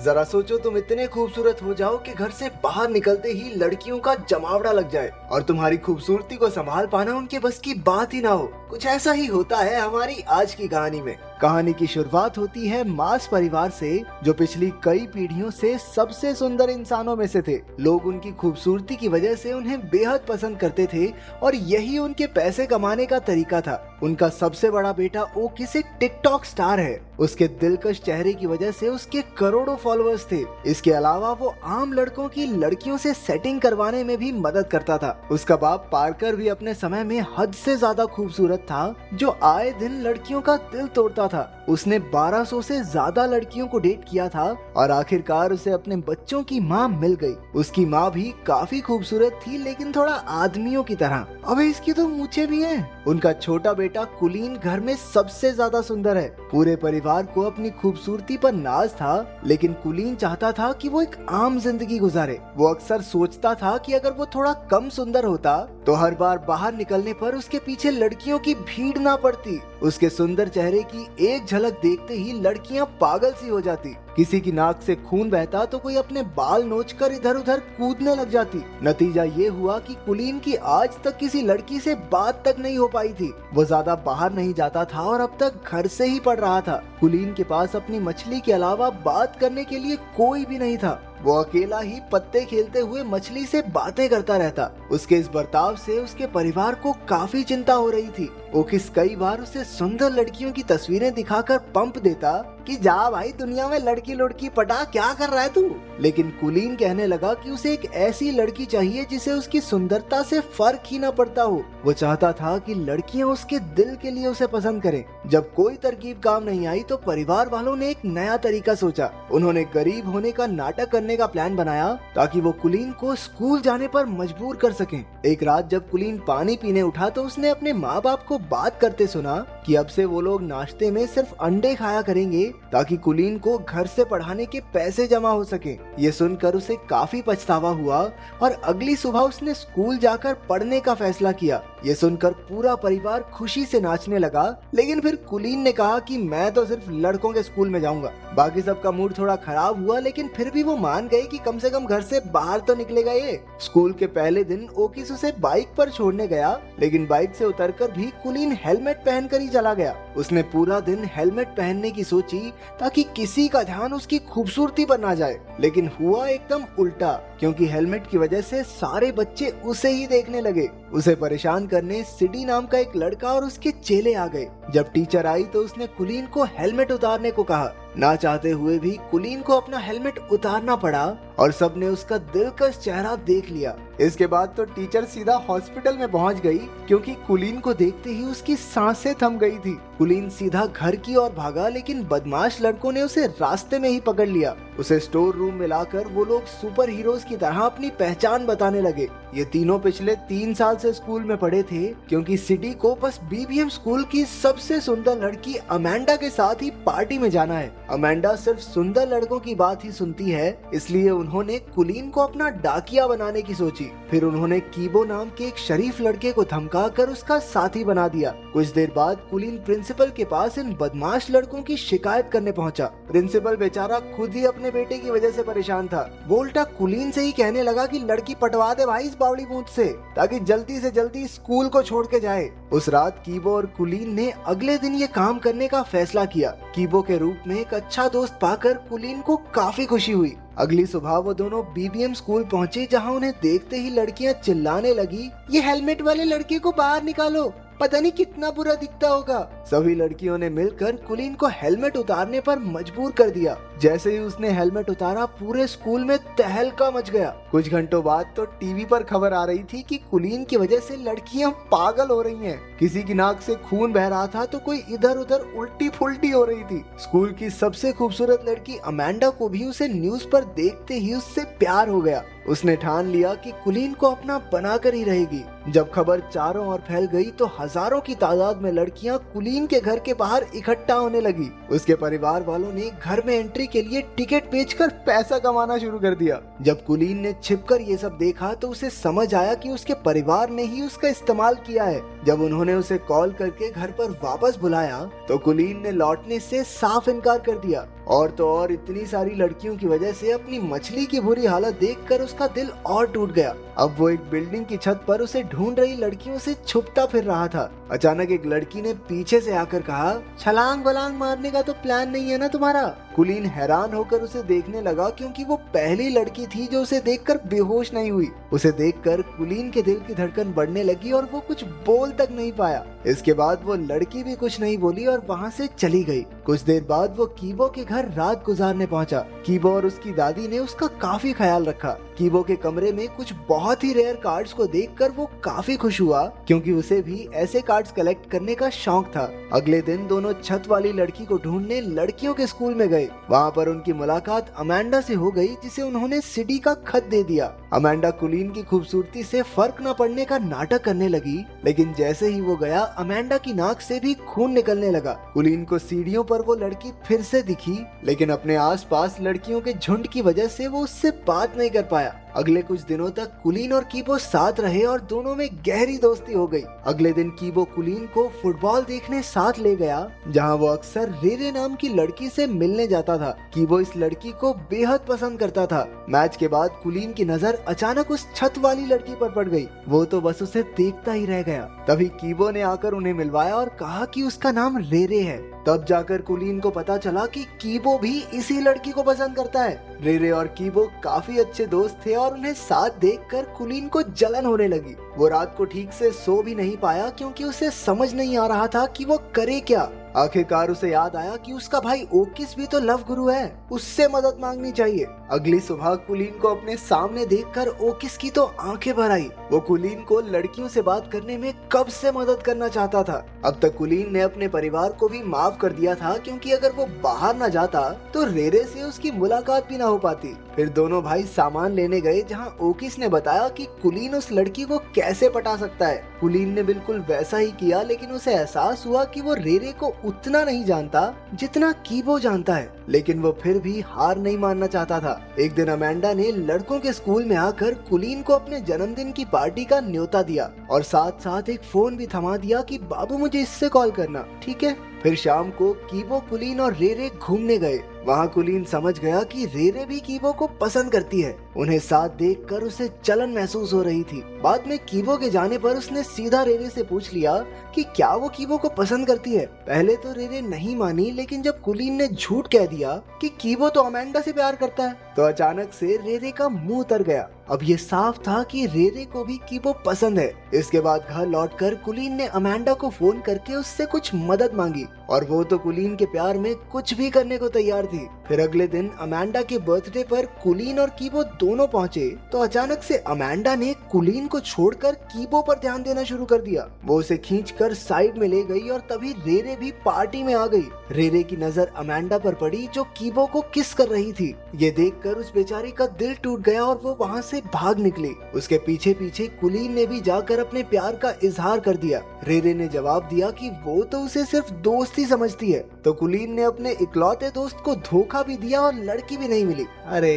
जरा सोचो तुम इतने खूबसूरत हो जाओ कि घर से बाहर निकलते ही लड़कियों का जमावड़ा लग जाए और तुम्हारी खूबसूरती को संभाल पाना उनके बस की बात ही ना हो। कुछ ऐसा ही होता है हमारी आज की कहानी में। कहानी की शुरुआत होती है मार्स परिवार से, जो पिछली कई पीढ़ियों से सबसे सुंदर इंसानों में से थे। लोग उनकी खूबसूरती की वजह से उन्हें बेहद पसंद करते थे और यही उनके पैसे कमाने का तरीका था। उनका सबसे बड़ा बेटा ओकिस एक टिकटॉक स्टार है। उसके दिलकश चेहरे की वजह से उसके करोड़ों फॉलोअर्स थे। इसके अलावा वो आम लड़कों की लड़कियों से सेटिंग करवाने में भी मदद करता था। उसका बाप पार्कर भी अपने समय में हद से ज्यादा खूबसूरत था, जो आए दिन लड़कियों का दिल तोड़ता था। उसने 1200 से ज्यादा लड़कियों को डेट किया था और आखिरकार उसे अपने बच्चों की माँ मिल गई। उसकी माँ भी काफी खूबसूरत थी, लेकिन थोड़ा आदमियों की तरह। अबे इसकी तो मूछें भी हैं। उनका छोटा बेटा कुलीन घर में सबसे ज्यादा सुंदर है। पूरे परिवार को अपनी खूबसूरती पर नाज था, लेकिन कुलीन चाहता था कि वो एक आम जिंदगी गुजारे। वो अक्सर सोचता था कि अगर वो थोड़ा कम सुंदर होता तो हर बार बाहर निकलने पर उसके पीछे लड़कियों की भीड़ ना पड़ती। उसके सुंदर चेहरे की एक झलक देखते ही लड़कियां पागल सी हो जाती। किसी की नाक से खून बहता तो कोई अपने बाल नोचकर इधर उधर कूदने लग जाती। नतीजा ये हुआ कि कुलीन की आज तक किसी लड़की से बात तक नहीं हो पाई थी। वो ज्यादा बाहर नहीं जाता था और अब तक घर से ही पढ़ रहा था। कुलीन के पास अपनी मछली के अलावा बात करने के लिए कोई भी नहीं था। वो अकेला ही पत्ते खेलते हुए मछली से बातें करता रहता। उसके इस बर्ताव से उसके परिवार को काफी चिंता हो रही थी। ओकिस कई बार उसे सुंदर लड़कियों की तस्वीरें दिखाकर पंप देता कि जा भाई दुनिया में लड़की लुड़की पटा, क्या कर रहा है तू। लेकिन कुलीन कहने लगा कि उसे एक ऐसी लड़की चाहिए जिसे उसकी सुंदरता से फर्क ही ना पड़ता हो। वो चाहता था कि लड़कियां उसके दिल के लिए उसे पसंद करें। जब कोई तरकीब काम नहीं आई तो परिवार वालों ने एक नया तरीका सोचा। उन्होंने गरीब होने का नाटक करने का प्लान बनाया ताकि वो कुलीन को स्कूल जाने पर मजबूर कर सकें। एक रात जब कुलीन पानी पीने उठा तो उसने अपने माँ बाप को बात करते सुना कि अब से वो लोग नाश्ते में सिर्फ अंडे खाया करेंगे ताकि कुलीन को घर से पढ़ाने के पैसे जमा हो सके। ये सुनकर उसे काफी पछतावा हुआ और अगली सुबह उसने स्कूल जाकर पढ़ने का फैसला किया। ये सुनकर पूरा परिवार खुशी से नाचने लगा, लेकिन फिर कुलीन ने कहा कि मैं तो सिर्फ लड़कों के स्कूल में जाऊंगा। बाकी सबका मूड थोड़ा खराब हुआ, लेकिन फिर भी वो मान गए कि कम से कम घर से बाहर तो निकलेगा ये। स्कूल के पहले दिन ओकिस उसे बाइक पर छोड़ने गया, लेकिन बाइक से उतरकर भी कुलीन हेलमेट पहनकर ही चला गया। उसने पूरा दिन हेलमेट पहनने की सोची ताकि किसी का ध्यान उसकी खूबसूरती पर ना जाए, लेकिन हुआ एकदम उल्टा, क्योंकि हेलमेट की वजह से सारे बच्चे उसे ही देखने लगे। उसे परेशान करने सिडी नाम का एक लड़का और उसके चेले आ गए। जब टीचर आई तो उसने कुलीन को हेलमेट उतारने को कहा। ना चाहते हुए भी कुलीन को अपना हेलमेट उतारना पड़ा और सबने उसका दिलकश चेहरा देख लिया। इसके बाद तो टीचर सीधा हॉस्पिटल में पहुंच गई, क्योंकि कुलीन को देखते ही उसकी सांसें थम गई थी। कुलीन सीधा घर की ओर भागा, लेकिन बदमाश लड़कों ने उसे रास्ते में ही पकड़ लिया। उसे स्टोर रूम में लाकर वो लोग सुपर हीरोज की तरह अपनी पहचान बताने लगे। ये तीनों पिछले 3 साल से स्कूल में पढ़े थे, क्योंकि सिटी को बस बीबीएम स्कूल की सबसे सुंदर लड़की अमेंडा के साथ ही पार्टी में जाना है। अमेंडा सिर्फ सुंदर लड़कों की बात ही सुनती है, इसलिए उन्होंने कुलीन को अपना डाकिया बनाने की सोची। फिर उन्होंने कीबो नाम के एक शरीफ लड़के को धमकाकर उसका साथी बना दिया। कुछ देर बाद कुलीन प्रिंसिपल के पास इन बदमाश लड़कों की शिकायत करने पहुंचा। प्रिंसिपल बेचारा खुद ही अपने बेटे की वजह से परेशान था। वो उल्टा कुलीन से ही कहने लगा कि लड़की पटवा दे भाई इस बावड़ी मूंछ से, ताकि जल्दी से जल्दी स्कूल को छोड़ के जाए। उस रात कीबो और कुलीन ने अगले दिन ये काम करने का फैसला किया। कीबो के रूप में एक अच्छा दोस्त पाकर कुलीन को काफी खुशी हुई। अगली सुबह वो दोनों बीबीएम स्कूल पहुंचे, जहां उन्हें देखते ही लड़कियां चिल्लाने लगी, ये हेलमेट वाले लड़के को बाहर निकालो, पता नहीं कितना बुरा दिखता होगा। सभी लड़कियों ने मिलकर कुलीन को हेलमेट उतारने पर मजबूर कर दिया। जैसे ही उसने हेलमेट उतारा, पूरे स्कूल में तहलका मच गया। कुछ घंटों बाद तो टीवी पर खबर आ रही थी कि कुलीन की वजह से लड़कियां पागल हो रही हैं। किसी की नाक से खून बह रहा था तो कोई इधर उधर उल्टी फुल्टी हो रही थी। स्कूल की सबसे खूबसूरत लड़की अमेंडा को भी उसे न्यूज पर देखते ही उससे प्यार हो गया। उसने ठान लिया कि कुलीन को अपना बनाकर ही रहेगी। जब खबर चारों ओर फैल गई तो हजारों की तादाद में लड़कियां कुलीन के घर के बाहर इकट्ठा होने लगी। उसके परिवार वालों ने घर में एंट्री के लिए टिकट बेचकर पैसा कमाना शुरू कर दिया। जब कुलीन ने छिपकर ये सब देखा तो उसे समझ आया कि उसके परिवार ने ही उसका इस्तेमाल किया है। जब उन्होंने उसे कॉल करके घर पर वापस बुलाया तो कुलीन ने लौटने से साफ इनकार कर दिया। और तो और इतनी सारी लड़कियों की वजह से अपनी मछली की बुरी हालत देखकर उसका दिल और टूट गया। अब वो एक बिल्डिंग की छत पर उसे ढूंढ रही लड़कियों से छुपता फिर रहा था। अचानक एक लड़की ने पीछे से आकर कहा, छलांग वलांग मारने का तो प्लान नहीं है ना तुम्हारा? कुलीन हैरान होकर उसे देखने लगा, क्योंकि वो पहली लड़की थी जो उसे देखकर बेहोश नहीं हुई। उसे देखकर कुलीन के दिल की धड़कन बढ़ने लगी और वो कुछ बोल तक नहीं पाया। इसके बाद वो लड़की भी कुछ नहीं बोली और वहाँ से चली गई। कुछ देर बाद वो कीबो के घर रात गुजारने पहुंचा। कीबो और उसकी दादी ने उसका काफी ख्याल रखा। कीबो के कमरे में कुछ बहुत ही रेयर कार्ड्स को देखकर वो काफी खुश हुआ, क्योंकि उसे भी ऐसे कार्ड्स कलेक्ट करने का शौक था। अगले दिन दोनों छत वाली लड़की को ढूंढने लड़कियों के स्कूल में गए। वहाँ पर उनकी मुलाकात अमेंडा से हो गई, जिसे उन्होंने सिटी का खत दे दिया। अमेंडा कुलीन की खूबसूरती से फर्क न पड़ने का नाटक करने लगी, लेकिन जैसे ही वो गया अमेंडा की नाक से भी खून निकलने लगा। कुलीन को सीढ़ियों पर वो लड़की फिर से दिखी, लेकिन अपने आसपास लड़कियों के झुंड की वजह से वो उससे बात नहीं कर पाया। अगले कुछ दिनों तक कुलीन और कीबो साथ रहे और दोनों में गहरी दोस्ती हो गई। अगले दिन कीबो कुलीन को फुटबॉल देखने साथ ले गया, जहां वो अक्सर रेरे नाम की लड़की से मिलने जाता था। कीबो इस लड़की को बेहद पसंद करता था। मैच के बाद कुलीन की नजर अचानक उस छत वाली लड़की पर पड़ गई। वो तो बस उसे देखता ही रह गया। तभी कीबो ने आकर उन्हें मिलवाया और कहा कि उसका नाम रेरे है। तब जाकर कुलीन को पता चला कि कीबो भी इसी लड़की को पसंद करता है। रेरे और कीबो काफी अच्छे दोस्त थे और उन्हें साथ देखकर कुलीन को जलन होने लगी। वो रात को ठीक से सो भी नहीं पाया, क्योंकि उसे समझ नहीं आ रहा था कि वो करे क्या। आखिरकार उसे याद आया कि उसका भाई ओकिस भी तो लव गुरु है, उससे मदद मांगनी चाहिए। अगली सुबह कुलीन को अपने सामने देखकर ओकिस की तो आंखें भर आई। वो कुलीन को लड़कियों से बात करने में कब से मदद करना चाहता था। अब तक कुलीन ने अपने परिवार को भी माफ कर दिया था, क्योंकि अगर वो बाहर न जाता तो रेरे से उसकी मुलाकात भी ना हो पाती। फिर दोनों भाई सामान लेने गए, जहां ओकिस ने बताया कि कुलीन उस लड़की को कैसे पटा सकता है। कुलीन ने बिल्कुल वैसा ही किया, लेकिन उसे एहसास हुआ कि वो रेरे को उतना नहीं जानता जितना कीबो जानता है। लेकिन वो फिर भी हार नहीं मानना चाहता था। एक दिन अमेंडा ने लड़कों के स्कूल में आकर कुलीन को अपने जन्मदिन की पार्टी का न्योता दिया और साथ साथ एक फोन भी थमा दिया कि बाबू मुझे इससे कॉल करना, ठीक है? फिर शाम को कीबो, कुलीन और रेरे घूमने गए। वहाँ कुलीन समझ गया कि रेरे भी कीबो को पसंद करती है। उन्हें साथ देखकर उसे जलन महसूस हो रही थी। बाद में कीबो के जाने पर उसने सीधा रेरे से पूछ लिया कि क्या वो कीबो को पसंद करती है। पहले तो रेरे नहीं मानी, लेकिन जब कुलीन ने झूठ कह दिया कि कीबो तो अमेंडा से प्यार करता है, तो अचानक से रेरे का मुंह उतर गया। अब ये साफ था कि रेरे को भी कीबो पसंद है। इसके बाद घर लौटकर कुलीन ने अमेंडा को फोन करके उससे कुछ मदद मांगी, और वो तो कुलीन के प्यार में कुछ भी करने को तैयार थी। फिर अगले दिन अमेंडा के बर्थडे पर कुलीन और कीबो दोनों पहुंचे, तो अचानक से अमेंडा ने कुलीन को छोड़कर कीबो पर ध्यान देना शुरू कर दिया। वो उसे खींचकर साइड में ले गई और तभी रेरे भी पार्टी में आ गई। रेरे की नजर अमेंडा पर पड़ी, जो कीबो को किस कर रही थी। ये देखकर उस बेचारी का दिल टूट गया और वो वहाँ से भाग निकली। उसके पीछे पीछे कुलीन ने भी जाकर अपने प्यार का इजहार कर दिया। रेरे ने जवाब दिया कि वो तो उसे सिर्फ दोस्त ही समझती है। तो कुलीन ने अपने इकलौते दोस्त को धोखा भी दिया और लड़की भी नहीं मिली। अरे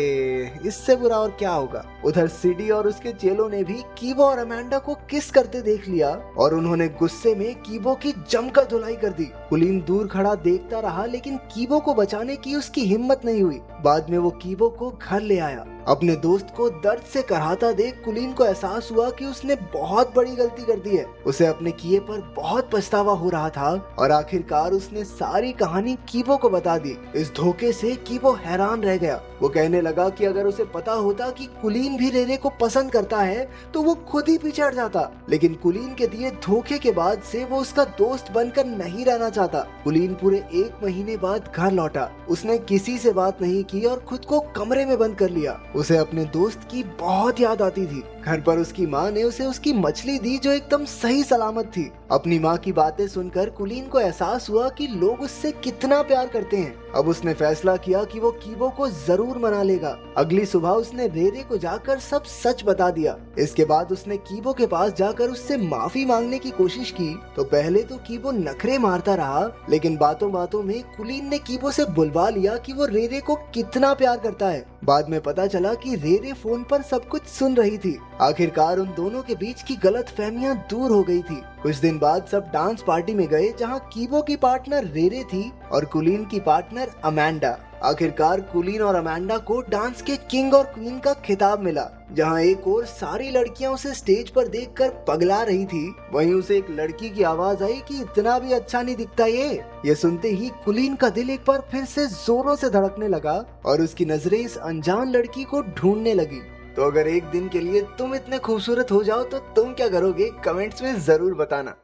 इससे बुरा और क्या होगा। उधर सिडी और उसके चेलों ने भी कीबो और अमेंडा को किस करते देख लिया और उन्होंने गुस्से में कीबो की जमकर धुलाई कर दी। कुलीन दूर खड़ा देखता रहा, लेकिन कीबो को बचाने की उसकी हिम्मत नहीं हुई। बाद में वो कीबो को घर ले आया। अपने दोस्त को दर्द से कराहता देख कुलीन को एहसास हुआ कि उसने बहुत बड़ी गलती कर दी है। उसे अपने किए पर बहुत पछतावा हो रहा था और आखिरकार उसने सारी कहानी कीबो को बता दी। इस धोखे से कीबो हैरान रह गया। वो कहने लगा कि अगर उसे पता होता कि कुलीन भी रेरे को पसंद करता है तो वो खुद ही पीछे हट जाता, लेकिन कुलीन के दिए धोखे के बाद से वो उसका दोस्त बनकर नहीं रहना चाहता। कुलीन पूरे 1 महीने बाद घर लौटा। उसने किसी से बात नहीं की और खुद को कमरे में बंद कर लिया। उसे अपने दोस्त की बहुत याद आती थी। घर पर उसकी माँ ने उसे उसकी मछली दी, जो एकदम सही सलामत थी। अपनी माँ की बातें सुनकर कुलीन को एहसास हुआ कि लोग उससे कितना प्यार करते हैं। अब उसने फैसला किया कि वो कीबो को जरूर मना लेगा। अगली सुबह उसने रेरे को जाकर सब सच बता दिया। इसके बाद उसने कीबो के पास जाकर उससे माफी मांगने की कोशिश की। तो पहले तो कीबो नखरे मारता रहा, लेकिन बातों बातों में कुलीन ने कीबो से बुलवा लिया कि वो रेरे को कितना प्यार करता है। बाद में पता चला कि रेरे फोन पर सब कुछ सुन रही थी। आखिरकार उन दोनों के बीच की गलतफहमियां दूर हो गई थी। कुछ दिन बाद सब डांस पार्टी में गए, जहां कीबो की पार्टनर रेरे थी और कुलीन की पार्टनर अमेंडा। आखिरकार कुलीन और अमेंडा को डांस के किंग और क्वीन का खिताब मिला। जहां एक और सारी लड़कियां उसे स्टेज पर देखकर पगला रही थी, वहीं उसे एक लड़की की आवाज आई कि इतना भी अच्छा नहीं दिखता ये सुनते ही कुलीन का दिल एक बार फिर से जोरों से धड़कने लगा और उसकी नजरें इस अनजान लड़की को ढूंढने लगी। तो अगर एक दिन के लिए तुम इतने खूबसूरत हो जाओ तो तुम क्या करोगे, कमेंट्स में जरूर बताना।